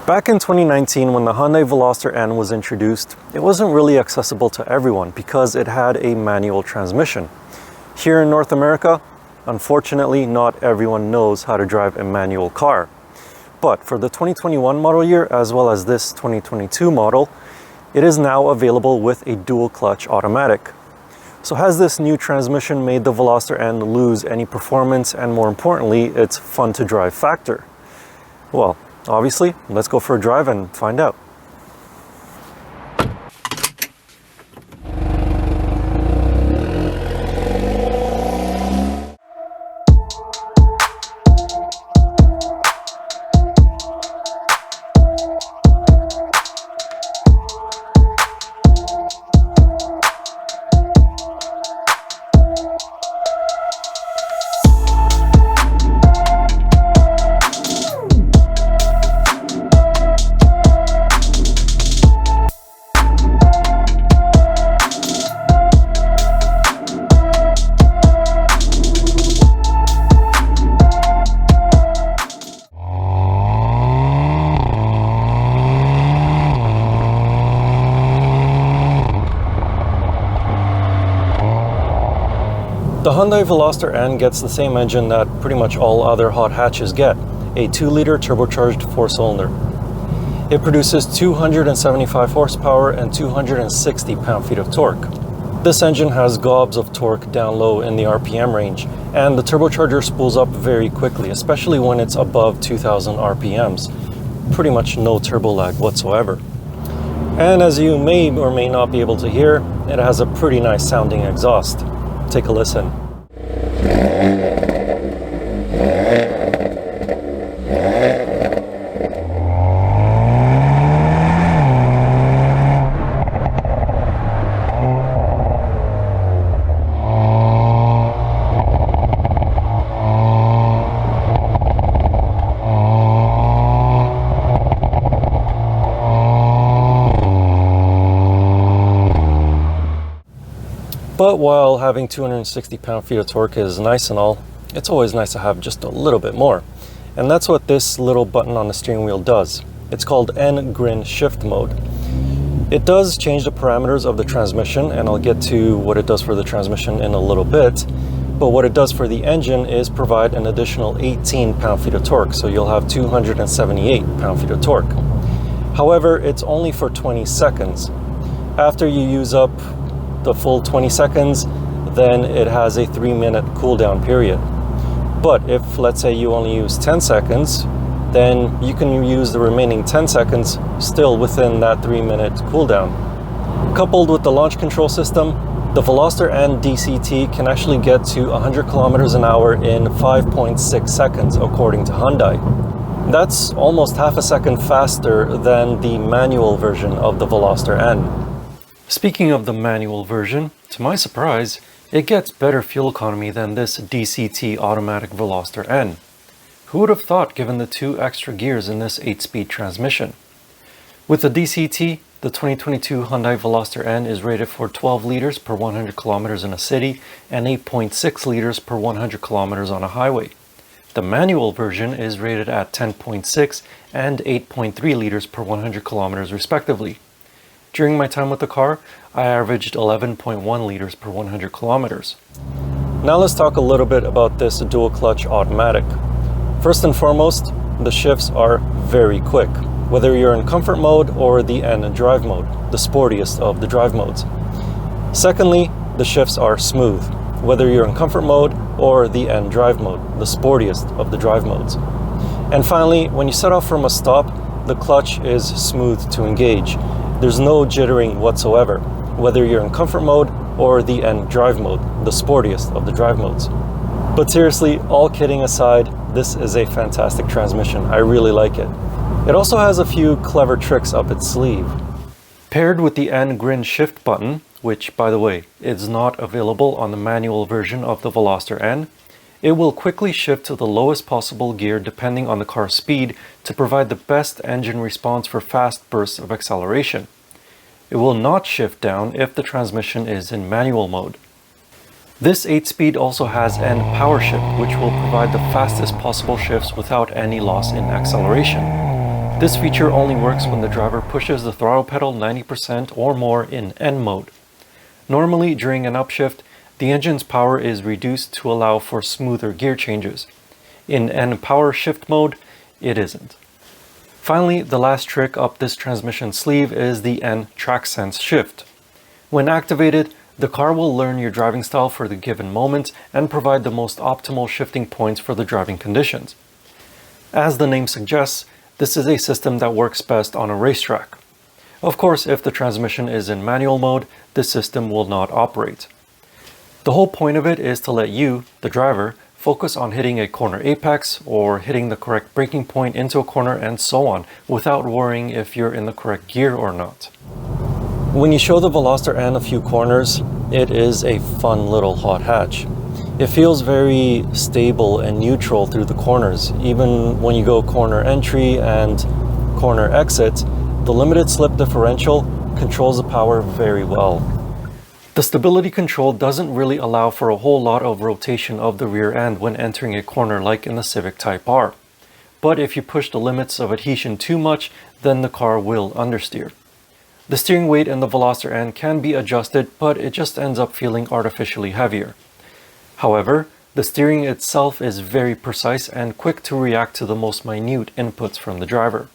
Back in 2019, when the Hyundai Veloster N was introduced, it wasn't really accessible to everyone because it had a manual transmission. Here in North America, unfortunately, not everyone knows how to drive a manual car. But for the 2021 model year, as well as this 2022 model, it is now available with a dual clutch automatic. So has this new transmission made the Veloster N lose any performance and, more importantly, its fun to drive factor? Well, obviously, let's go for a drive and find out. The Hyundai Veloster N gets the same engine that pretty much all other hot hatches get, a 2-liter turbocharged 4-cylinder. It produces 275 horsepower and 260 pound-feet of torque. This engine has gobs of torque down low in the RPM range, and the turbocharger spools up very quickly, especially when it's above 2000 RPMs. Pretty much no turbo lag whatsoever. And as you may or may not be able to hear, it has a pretty nice sounding exhaust. Take a listen. But while having 260 pound-feet of torque is nice and all, it's always nice to have just a little bit more. And that's what this little button on the steering wheel does. It's called Grin Shift mode. It does change the parameters of the transmission, and I'll get to what it does for the transmission in a little bit. But what it does for the engine is provide an additional 18 pound-feet of torque, so you'll have 278 pound-feet of torque. However, it's only for 20 seconds. After you use up the full 20 seconds, then it has a 3-minute cooldown period. But if, let's say, you only use 10 seconds, then you can use the remaining 10 seconds still within that 3-minute cooldown. Coupled with the launch control system, the Veloster N DCT can actually get to 100 kilometers an hour in 5.6 seconds, according to Hyundai. That's almost half a second faster than the manual version of the Veloster N. Speaking of the manual version, to my surprise, it gets better fuel economy than this DCT automatic Veloster N. Who would have thought, given the 2 extra gears in this 8-speed transmission? With the DCT, the 2022 Hyundai Veloster N is rated for 12 liters per 100 kilometers in a city and 8.6 liters per 100 kilometers on a highway. The manual version is rated at 10.6 and 8.3 liters per 100 kilometers respectively. During my time with the car, I averaged 11.1 liters per 100 kilometers. Now let's talk a little bit about this dual clutch automatic. First and foremost, the shifts are very quick, whether you're in comfort mode or the N drive mode, the sportiest of the drive modes. Secondly, the shifts are smooth, whether you're in comfort mode or the N drive mode, the sportiest of the drive modes. And finally, when you set off from a stop, the clutch is smooth to engage. There's no jittering whatsoever, whether you're in comfort mode or the N drive mode, the sportiest of the drive modes. But seriously, all kidding aside, this is a fantastic transmission. I really like it. It also has a few clever tricks up its sleeve. Paired with the Grin Shift button, which, by the way, is not available on the manual version of the Veloster N, it will quickly shift to the lowest possible gear depending on the car's speed to provide the best engine response for fast bursts of acceleration. It will not shift down if the transmission is in manual mode. This 8-speed also has N power shift, which will provide the fastest possible shifts without any loss in acceleration. This feature only works when the driver pushes the throttle pedal 90% or more in N mode. Normally, during an upshift, the engine's power is reduced to allow for smoother gear changes. In N power shift mode, it isn't. Finally, the last trick up this transmission sleeve is the N track sense shift. When activated, the car will learn your driving style for the given moment and provide the most optimal shifting points for the driving conditions. As the name suggests, this is a system that works best on a racetrack. Of course, if the transmission is in manual mode, this system will not operate. The whole point of it is to let you, the driver, focus on hitting a corner apex or hitting the correct braking point into a corner and so on, without worrying if you're in the correct gear or not. When you show the Veloster N a few corners, it is a fun little hot hatch. It feels very stable and neutral through the corners. Even when you go corner entry and corner exit, the limited slip differential controls the power very well. The stability control doesn't really allow for a whole lot of rotation of the rear end when entering a corner like in the Civic Type R. But if you push the limits of adhesion too much, then the car will understeer. The steering weight in the Veloster N can be adjusted, but it just ends up feeling artificially heavier. However, the steering itself is very precise and quick to react to the most minute inputs from the driver.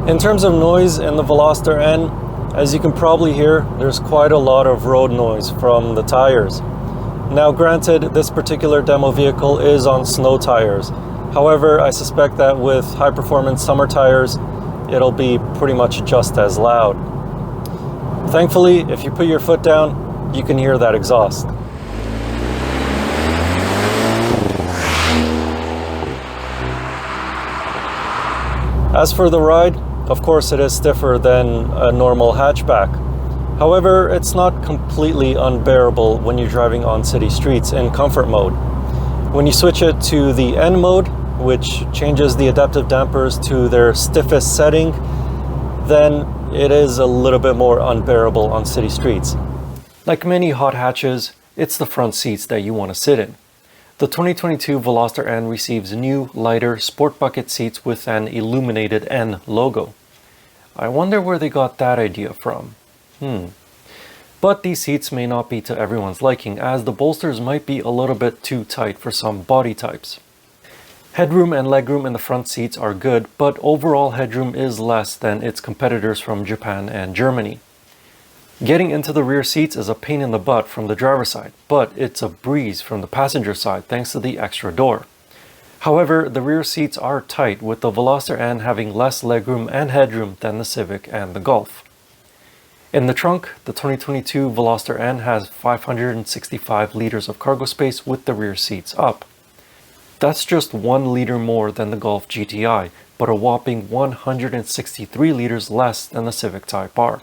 In terms of noise in the Veloster N, as you can probably hear, there's quite a lot of road noise from the tires. Now granted, this particular demo vehicle is on snow tires. However, I suspect that with high-performance summer tires, it'll be pretty much just as loud. Thankfully, if you put your foot down, you can hear that exhaust. As for the ride, of course it is stiffer than a normal hatchback. However, it's not completely unbearable when you're driving on city streets in comfort mode. When you switch it to the N mode, which changes the adaptive dampers to their stiffest setting, then it is a little bit more unbearable on city streets. Like many hot hatches, it's the front seats that you want to sit in. The 2022 Veloster N receives new, lighter, sport bucket seats with an illuminated N logo. I wonder where they got that idea from. But these seats may not be to everyone's liking, as the bolsters might be a little bit too tight for some body types. Headroom and legroom in the front seats are good, but overall headroom is less than its competitors from Japan and Germany. Getting into the rear seats is a pain in the butt from the driver's side, but it's a breeze from the passenger side thanks to the extra door. However, the rear seats are tight, with the Veloster N having less legroom and headroom than the Civic and the Golf. In the trunk, the 2022 Veloster N has 565 liters of cargo space with the rear seats up. That's just 1 liter more than the Golf GTI, but a whopping 163 liters less than the Civic Type R.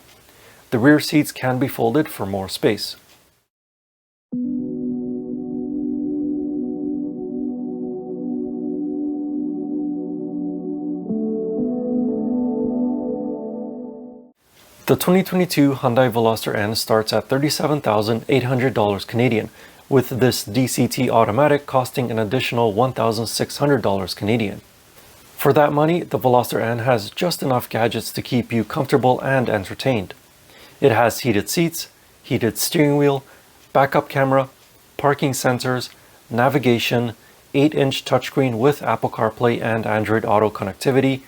The rear seats can be folded for more space. The 2022 Hyundai Veloster N starts at $37,800 Canadian, with this DCT automatic costing an additional $1,600 Canadian. For that money, the Veloster N has just enough gadgets to keep you comfortable and entertained. It has heated seats, heated steering wheel, backup camera, parking sensors, navigation, 8-inch touchscreen with Apple CarPlay and Android Auto connectivity,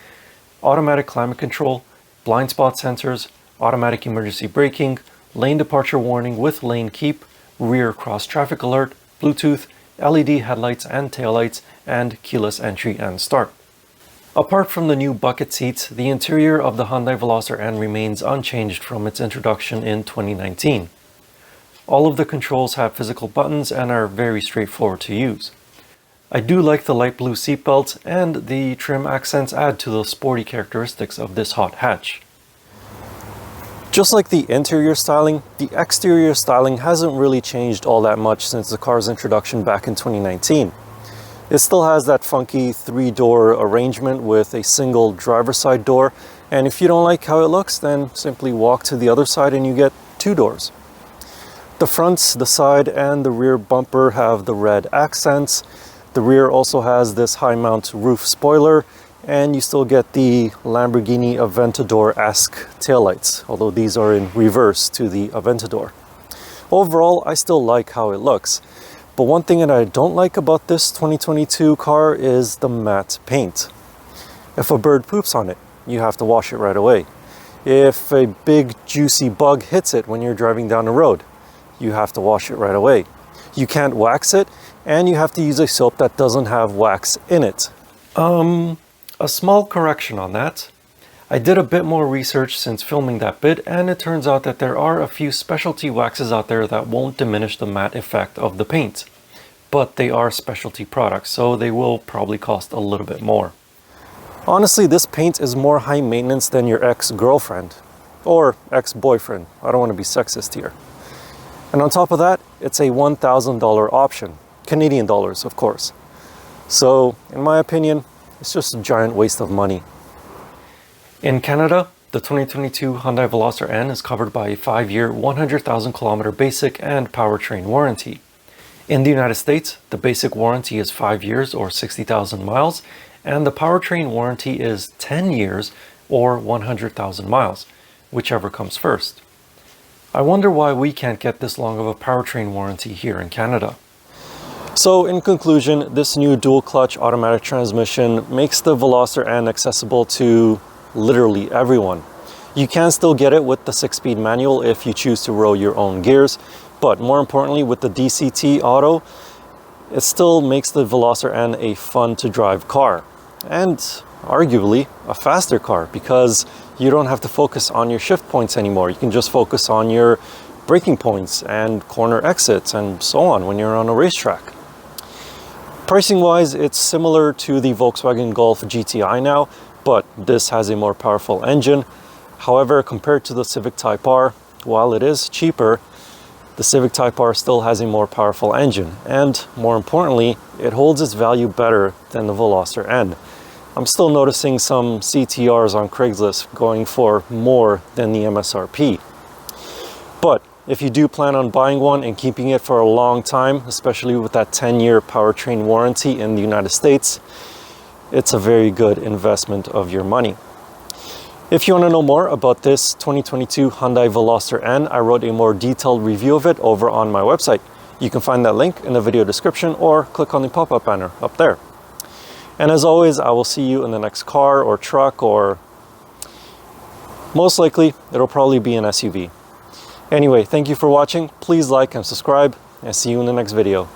automatic climate control, blind spot sensors, automatic emergency braking, lane departure warning with lane keep, rear cross traffic alert, Bluetooth, LED headlights and taillights, and keyless entry and start. Apart from the new bucket seats, the interior of the Hyundai Veloster N remains unchanged from its introduction in 2019. All of the controls have physical buttons and are very straightforward to use. I do like the light blue seatbelts, and the trim accents add to the sporty characteristics of this hot hatch. Just like the interior styling, the exterior styling hasn't really changed all that much since the car's introduction back in 2019. It still has that funky 3-door arrangement with a single driver's side door And if you don't like how it looks, then simply walk to the other side and you get 2 doors. The front, the side, and the rear bumper have the red accents. The rear also has this high mount roof spoiler, and you still get the Lamborghini Aventador-esque taillights, although these are in reverse to the Aventador. Overall, I still like how it looks. But one thing that I don't like about this 2022 car is the matte paint. If a bird poops on it, you have to wash it right away. If a big juicy bug hits it when you're driving down the road, you have to wash it right away. You can't wax it, and you have to use a soap that doesn't have wax in it. A small correction on that. I did a bit more research since filming that bit, and it turns out that there are a few specialty waxes out there that won't diminish the matte effect of the paint. But they are specialty products, so they will probably cost a little bit more. Honestly, this paint is more high maintenance than your ex-girlfriend or ex-boyfriend. I don't want to be sexist here. And on top of that, it's a $1,000 option. Canadian dollars, of course. So, in my opinion, it's just a giant waste of money. In Canada, the 2022 Hyundai Veloster N is covered by a 5-year, 100,000 kilometer basic and powertrain warranty. In the United States, the basic warranty is 5 years or 60,000 miles, and the powertrain warranty is 10 years or 100,000 miles, whichever comes first. I wonder why we can't get this long of a powertrain warranty here in Canada. So in conclusion, this new dual clutch automatic transmission makes the Veloster N accessible to literally everyone. You can still get it with the 6-speed manual if you choose to roll your own gears, but more importantly with the DCT auto, it still makes the Veloster N a fun to drive car. And arguably a faster car, because you don't have to focus on your shift points anymore. You can just focus on your braking points and corner exits and so on when you're on a racetrack. Pricing wise, it's similar to the Volkswagen Golf GTI now, but this has a more powerful engine. However, compared to the Civic Type R, while it is cheaper, the Civic Type R still has a more powerful engine, and more importantly, it holds its value better than the Veloster N. I'm still noticing some CTRs on Craigslist going for more than the MSRP. But if you do plan on buying one and keeping it for a long time, especially with that 10-year powertrain warranty in the United States, it's a very good investment of your money. If you want to know more about this 2022 Hyundai Veloster N, I wrote a more detailed review of it over on my website. You can find that link in the video description or click on the pop-up banner up there. And as always, I will see you in the next car or truck, or most likely it'll probably be an SUV. Anyway, thank you for watching. Please like and subscribe, and see you in the next video.